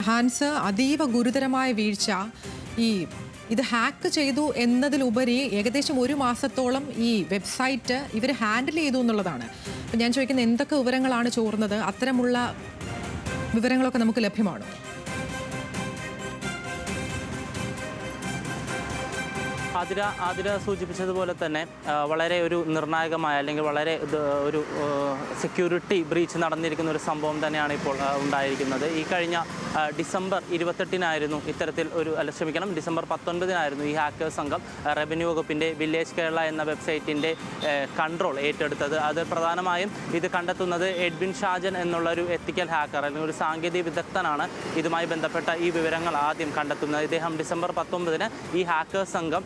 Hans, അതീവ ഗുരുതരമായ വീഴ്ച. ഇത് ഹാക്ക് ചെയ്തു എന്നതിലുപരി ഏകദേശം 1 മാസത്തോളം ഈ വെബ്സൈറ്റ് ഇവർ ഹാൻഡിൽ ചെയ്തു എന്നുള്ളതാണ്. അപ്പം ഞാൻ ചോദിക്കുന്നത്, എന്തൊക്കെ വിവരങ്ങളാണ് ചോർന്നത്? അത്തരമുള്ള വിവരങ്ങളൊക്കെ നമുക്ക് ലഭ്യമാണോ? ആതിര സൂചിപ്പിച്ചതുപോലെ തന്നെ വളരെ ഒരു നിർണായകമായ അല്ലെങ്കിൽ വളരെ ഒരു സെക്യൂരിറ്റി ബ്രീച്ച് നടന്നിരിക്കുന്ന ഒരു സംഭവം തന്നെയാണ് ഇപ്പോൾ ഉണ്ടായിരിക്കുന്നത്. ഈ കഴിഞ്ഞ ഡിസംബർ 28-നായിരുന്നു ഇത്തരത്തിൽ ഡിസംബർ 19-നായിരുന്നു ഈ ഹാക്കേഴ്സ് സംഘം റവന്യൂ വകുപ്പിൻ്റെ വില്ലേജ് കേരള എന്ന വെബ്സൈറ്റിൻ്റെ കൺട്രോൾ ഏറ്റെടുത്തത്. അത് പ്രധാനമായും ഇത് കണ്ടെത്തുന്നത് എഡ്വിൻ ഷാജൻ എന്നുള്ള ഒരു എത്തിക്കൽ ഹാക്കർ അല്ലെങ്കിൽ ഒരു സാങ്കേതിക വിദഗ്ധനാണ് ഇതുമായി ബന്ധപ്പെട്ട ഈ വിവരങ്ങൾ ആദ്യം കണ്ടെത്തുന്നത്. ഇദ്ദേഹം ഡിസംബർ 19-ന് ഈ ഹാക്കേഴ്സ് സംഘം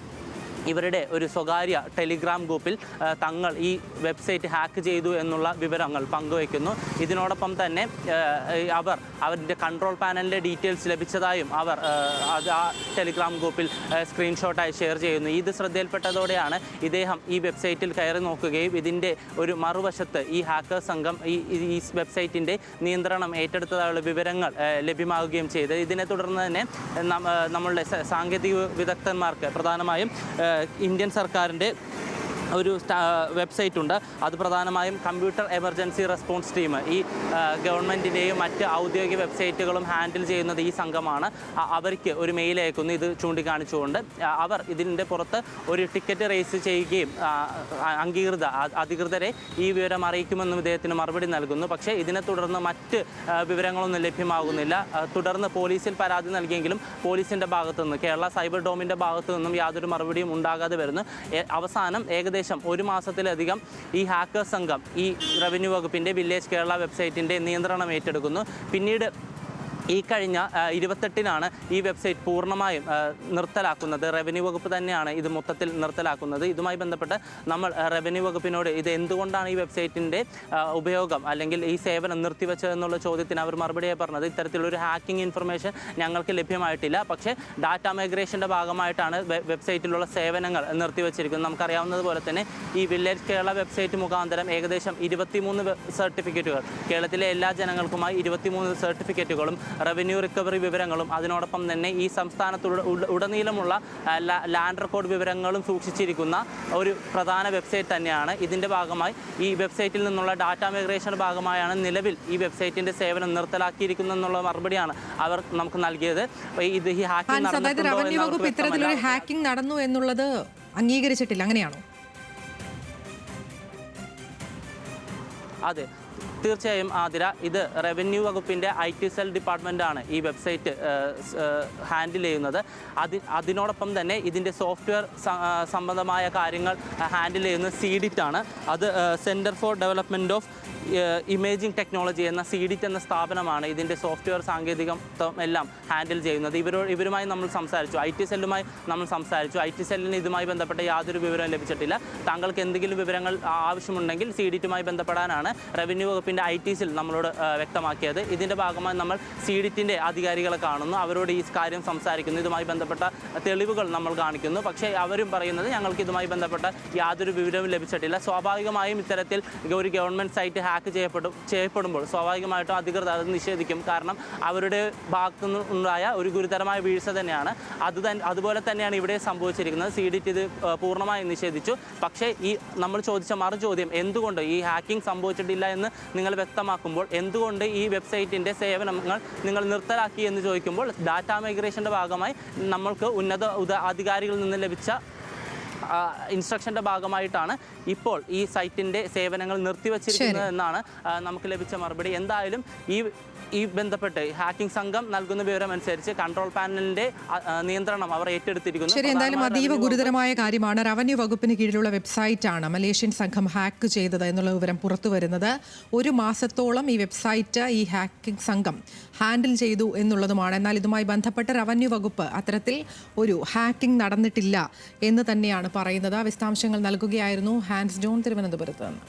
ഇവരുടെ ഒരു സ്വകാര്യ ടെലിഗ്രാം ഗ്രൂപ്പിൽ തങ്ങൾ ഈ വെബ്സൈറ്റ് ഹാക്ക് ചെയ്തു എന്നുള്ള വിവരങ്ങൾ പങ്കുവയ്ക്കുന്നു. ഇതിനോടൊപ്പം തന്നെ അവരുടെ കൺട്രോൾ പാനലിൻ്റെ ഡീറ്റെയിൽസ് ലഭിച്ചതായും അവർ ആ ടെലിഗ്രാം ഗ്രൂപ്പിൽ സ്ക്രീൻഷോട്ടായി ഷെയർ ചെയ്യുന്നു. ഇത് ശ്രദ്ധയിൽപ്പെട്ടതോടെയാണ് ഇദ്ദേഹം ഈ വെബ്സൈറ്റിൽ കയറി നോക്കുകയും ഇതിൻ്റെ ഒരു മറുവശത്ത് ഈ ഹാക്കേഴ്സ് സംഘം ഈ വെബ്സൈറ്റിൻ്റെ നിയന്ത്രണം ഏറ്റെടുത്തതായുള്ള വിവരങ്ങൾ ലഭ്യമാവുകയും ചെയ്തത്. ഇതിനെ തുടർന്ന് തന്നെ നമ്മളുടെ സാങ്കേതിക വിദഗ്ധന്മാർക്ക് പ്രധാനമായും ഇന്ത്യൻ സർക്കാരിൻ്റെ ഒരു വെബ്സൈറ്റ് ഉണ്ട്. അത് പ്രധാനമായും കമ്പ്യൂട്ടർ എമർജൻസി റെസ്പോൺസ് ടീം, ഈ ഗവൺമെൻറ്റിൻ്റെയും മറ്റ് ഔദ്യോഗിക വെബ്സൈറ്റുകളും ഹാൻഡിൽ ചെയ്യുന്നത് ഈ സംഘമാണ്. അവർക്ക് ഒരു മെയിൽ അയക്കുന്നു ഇത് ചൂണ്ടിക്കാണിച്ചുകൊണ്ട്. അവർ ഇതിൻ്റെ പുറത്ത് ഒരു ടിക്കറ്റ് റേസ് ചെയ്യുകയും അധികൃതരെ ഈ വിവരം അറിയിക്കുമെന്നും ഇദ്ദേഹത്തിന് മറുപടി നൽകുന്നു. പക്ഷേ ഇതിനെ തുടർന്ന് മറ്റ് വിവരങ്ങളൊന്നും ലഭ്യമാകുന്നില്ല. തുടർന്ന് പോലീസിൽ പരാതി നൽകിയെങ്കിലും പോലീസിൻ്റെ ഭാഗത്തുനിന്ന്, കേരള സൈബർ ഡോമിൻ്റെ ഭാഗത്തു നിന്നും യാതൊരു മറുപടിയും ഉണ്ടാകാതെ വരുന്നു. അവസാനം ഏകദേശം 1 മാസത്തിലധികം ഈ ഹാക്കേഴ്സ് സംഘം ഈ റവന്യൂ വകുപ്പിൻ്റെ വില്ലേജ് കേരള വെബ്സൈറ്റിൻ്റെ നിയന്ത്രണം ഏറ്റെടുക്കുന്നു. പിന്നീട് ഈ കഴിഞ്ഞ 28-നാണ് ഈ വെബ്സൈറ്റ് പൂർണ്ണമായും നിർത്തലാക്കുന്നത്. റവന്യൂ വകുപ്പ് തന്നെയാണ് ഇത് മൊത്തത്തിൽ നിർത്തലാക്കുന്നത്. ഇതുമായി ബന്ധപ്പെട്ട് നമ്മൾ റവന്യൂ വകുപ്പിനോട് ഇത് എന്തുകൊണ്ടാണ് ഈ വെബ്സൈറ്റിൻ്റെ ഉപയോഗം അല്ലെങ്കിൽ ഈ സേവനം നിർത്തിവെച്ചതെന്നുള്ള ചോദ്യത്തിന് അവർ മറുപടിയായി പറഞ്ഞത്, ഇത്തരത്തിലൊരു ഹാക്കിംഗ് ഇൻഫർമേഷൻ ഞങ്ങൾക്ക് ലഭ്യമായിട്ടില്ല, പക്ഷേ ഡാറ്റ മൈഗ്രേഷൻ്റെ ഭാഗമായിട്ടാണ് വെബ്സൈറ്റിലുള്ള സേവനങ്ങൾ നിർത്തിവെച്ചിരിക്കുന്നത്. നമുക്കറിയാവുന്നതുപോലെ തന്നെ ഈ വില്ലേജ് കേരള വെബ്സൈറ്റ് മുഖാന്തരം ഏകദേശം 23 സർട്ടിഫിക്കറ്റുകൾ, കേരളത്തിലെ എല്ലാ ജനങ്ങൾക്കുമായി 23 സർട്ടിഫിക്കറ്റുകളും റവന്യൂ റിക്കവറി വിവരങ്ങളും അതിനോടൊപ്പം തന്നെ ഈ ഉടനീളമുള്ള ലാൻഡ് റെക്കോർഡ് വിവരങ്ങളും സൂക്ഷിച്ചിരിക്കുന്ന ഒരു പ്രധാന വെബ്സൈറ്റ് തന്നെയാണ്. ഇതിൻ്റെ ഭാഗമായി ഈ വെബ്സൈറ്റിൽ നിന്നുള്ള ഡാറ്റ മൈഗ്രേഷൻ്റെ ഭാഗമായാണ് നിലവിൽ ഈ വെബ്സൈറ്റിൻ്റെ സേവനം നിർത്തലാക്കിയിരിക്കുന്നതെന്നുള്ള മറുപടിയാണ് അവർ നമുക്ക് നൽകിയത്. ഇത് ഈ ഹാക്കിംഗ് നടന്നു എന്നുള്ളത് അംഗീകരിച്ചിട്ടില്ല, അങ്ങനെയാണോ? അതെ, തീർച്ചയായും ആതിര, ഇത് റവന്യൂ വകുപ്പിൻ്റെ IT സെൽ ഡിപ്പാർട്ട്മെൻറ്റാണ് ഈ വെബ്സൈറ്റ് ഹാൻഡിൽ ചെയ്യുന്നത്. അതിനോടൊപ്പം തന്നെ ഇതിൻ്റെ സോഫ്റ്റ്വെയർ സംബന്ധമായ കാര്യങ്ങൾ ഹാൻഡിൽ ചെയ്യുന്നത് CDIT ആണ്. അത് centre for development of imaging technology എന്ന CDIT എന്ന സ്ഥാപനമാണ് ഇതിൻ്റെ സോഫ്റ്റ്വെയർ സാങ്കേതികം എല്ലാം ഹാൻഡിൽ ചെയ്യുന്നത്. ഇവരുമായി നമ്മൾ സംസാരിച്ചു, IT സെല്ലുമായി നമ്മൾ സംസാരിച്ചു. IT സെല്ലിന് ഇതുമായി ബന്ധപ്പെട്ട യാതൊരു വിവരവും ലഭിച്ചിട്ടില്ല. താങ്കൾക്ക് എന്തെങ്കിലും വിവരങ്ങൾ ആവശ്യമുണ്ടെങ്കിൽ CDITുമായി ബന്ധപ്പെടാനാണ് റവന്യൂ വകുപ്പിൻ്റെ IT സെൽ നമ്മളോട് വ്യക്തമാക്കിയത്. ഇതിൻ്റെ ഭാഗമായി നമ്മൾ CDITൻ്റെ അധികാരികളെ കാണുന്നു, അവരോട് ഈ കാര്യം സംസാരിക്കുന്നു, ഇതുമായി ബന്ധപ്പെട്ട തെളിവുകൾ നമ്മൾ കാണിക്കുന്നു. പക്ഷേ അവരും പറയുന്നത് ഞങ്ങൾക്ക് ഇതുമായി ബന്ധപ്പെട്ട യാതൊരു വിവരവും ലഭിച്ചിട്ടില്ല. സ്വാഭാവികമായും ഇത്തരത്തിൽ ഒരു ഗവൺമെൻറ് സൈറ്റ് ഹാക്ക് ചെയ്യപ്പെടുമ്പോൾ സ്വാഭാവികമായിട്ടും അധികൃതർ അത് നിഷേധിക്കും. കാരണം അവരുടെ ഭാഗത്തു നിന്നുണ്ടായ ഒരു ഗുരുതരമായ വീഴ്ച തന്നെയാണ്. അതുപോലെ തന്നെയാണ് ഇവിടെ സംഭവിച്ചിരിക്കുന്നത്. CDIT ഇത് പൂർണ്ണമായും നിഷേധിച്ചു. പക്ഷേ ഈ നമ്മൾ ചോദിച്ച മറുചോദ്യം, എന്തുകൊണ്ട് ഈ ഹാക്കിംഗ് സംഭവിച്ചിട്ടില്ല എന്ന് നിങ്ങൾ വ്യക്തമാക്കുമ്പോൾ എന്തുകൊണ്ട് ഈ വെബ്സൈറ്റിൻ്റെ സേവനങ്ങൾ നിങ്ങൾ നിർത്തലാക്കി എന്ന് ചോദിക്കുമ്പോൾ, ഡാറ്റ മൈഗ്രേഷൻ്റെ ഭാഗമായി നമ്മൾക്ക് ഉന്നത അധികാരികളിൽ നിന്ന് ലഭിച്ച ഇൻസ്ട്രക്ഷൻ്റെ ഭാഗമായിട്ടാണ് ഇപ്പോൾ ഈ സൈറ്റിൻ്റെ സേവനങ്ങൾ നിർത്തിവച്ചിരിക്കുന്നത് എന്നാണ് നമുക്ക് ലഭിച്ച മറുപടി. എന്തായാലും ഈ ബന്ധപ്പെട്ട് ഹാക്കിംഗ് സംഘം നൽകുന്ന വിവരം അനുസരിച്ച് കൺട്രോൾ പാനലിന്റെ നിയന്ത്രണം അവർ ഏറ്റെടുത്തിരിക്കുന്നു. ശരി, എന്തായാലും അതീവ ഗുരുതരമായ കാര്യമാണ്. റവന്യൂ വകുപ്പിന് കീഴിലുള്ള വെബ്സൈറ്റാണ് മലേഷ്യൻ സംഘം ഹാക്ക് ചെയ്തത് എന്നുള്ള വിവരം പുറത്തു വരുന്നത്. 1 മാസത്തോളം ഈ വെബ്സൈറ്റ് ഈ ഹാക്കിംഗ് സംഘം ഹാൻഡിൽ ചെയ്തു എന്നുള്ളതുമാണ്. എന്നാൽ ഇതുമായി ബന്ധപ്പെട്ട് റവന്യൂ വകുപ്പ് അത്തരത്തിൽ ഒരു ഹാക്കിംഗ് നടന്നിട്ടില്ല എന്ന് തന്നെയാണ് പറയുന്നത്. വിശദാംശങ്ങൾ നൽകുകയായിരുന്നു ഹാൻസ് ജോൺ തിരുവനന്തപുരത്ത് നിന്ന്.